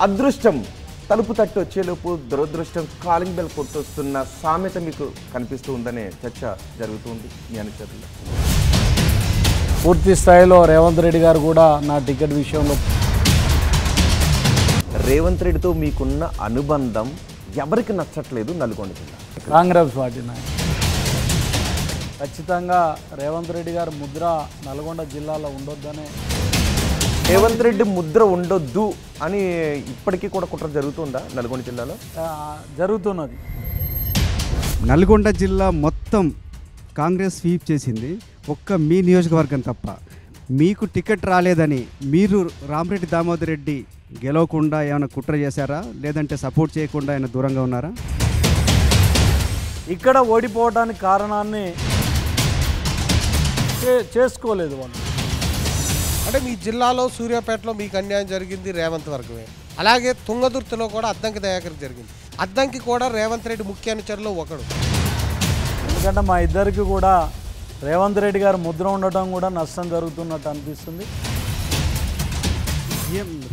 అదృష్టం తలుపు తట్టి వచ్చేలోపు దురదృష్టం కాలింగ్ బెల్ కొట్టొస్తున్న సామెత మీకు కనిపిస్తూ ఉందనే చర్చ జరుగుతుంది మీ అనుచరులు. పూర్తి స్థాయిలో రేవంత్ రెడ్డి గారు కూడా నా టికెట్ విషయంలో రేవంత్ రెడ్డితో మీకున్న అనుబంధం ఎవరికి నచ్చట్లేదు నల్గొండ జిల్లా? కాంగ్రెస్ పార్టీ నాయకులు ఖచ్చితంగా రేవంత్ రెడ్డి గారు ముద్ర నల్గొండ జిల్లాలో ఉండొద్దనే. రేవంత్ రెడ్డి ముద్ర ఉండొద్దు అని ఇప్పటికీ కూడా కుట్ర జరుగుతుందా నల్గొండ జిల్లాలో? జరుగుతున్నది. నల్గొండ జిల్లా మొత్తం కాంగ్రెస్ స్వీప్ చేసింది, ఒక్క మీ నియోజకవర్గం తప్ప. మీకు టికెట్ రాలేదని మీరు రామరెడ్డి దామోదర్ రెడ్డి గెలవకుండా ఏమైనా కుట్ర చేశారా, లేదంటే సపోర్ట్ చేయకుండా ఆయన దూరంగా ఉన్నారా? ఇక్కడ ఓడిపోవడానికి కారణాన్ని చేసుకోలేదు వాళ్ళు. అంటే మీ జిల్లాలో సూర్యాపేటలో మీకు అన్యాయం జరిగింది రేవంత్ వర్గమే, అలాగే తుంగదుర్తిలో కూడా అద్దంకి దయాకర్ జరిగింది. అద్దంకి కూడా రేవంత్ రెడ్డి ముఖ్య అనుచరులో ఒకడు. ఎందుకంటే మా ఇద్దరికి కూడా రేవంత్ రెడ్డి గారు ముద్ర ఉండటం కూడా నష్టం జరుగుతున్నట్టు అనిపిస్తుంది.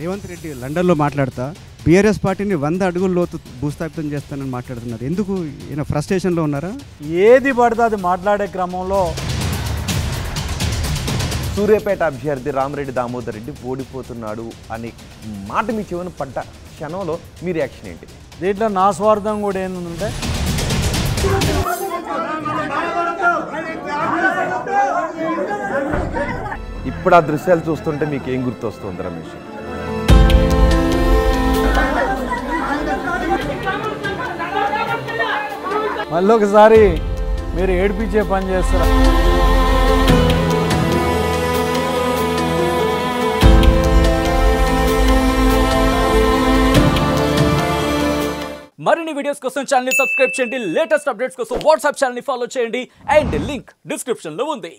రేవంత్ రెడ్డి లండన్లో మాట్లాడుతా బీఆర్ఎస్ పార్టీని 100 అడుగుల లోతు భూస్థాపితం చేస్తానని మాట్లాడుతున్నారు. ఎందుకు ఈయన ఫ్రస్ట్రేషన్లో ఉన్నారా? ఏది పడితే అది మాట్లాడే క్రమంలో సూర్యాపేట అభ్యర్థి రామరెడ్డి దామోదర్ రెడ్డి ఓడిపోతున్నాడు అనే మాట మీ చెవిన పడ్డ క్షణంలో మీ రియాక్షన్ ఏంటి? దీంట్లో నా స్వార్థం కూడా ఏంటంటే ఇప్పుడు ఆ దృశ్యాలు చూస్తుంటే మీకు ఏం గుర్తొస్తుంది రమేష్? మళ్ళీ ఒకసారి మీరు ఏడిపించే పని చేస్తారా? మరిన్ని వీడియోస్ కోసం ఛానల్ ని సబ్స్క్రైబ్ చేయండి. లేటెస్ట్ అప్డేట్స్ కోసం వాట్సాప్ ఛానల్ ని ఫాలో చేయండి. అండ్ లింక్ డిస్క్రిప్షన్ లో ఉంది.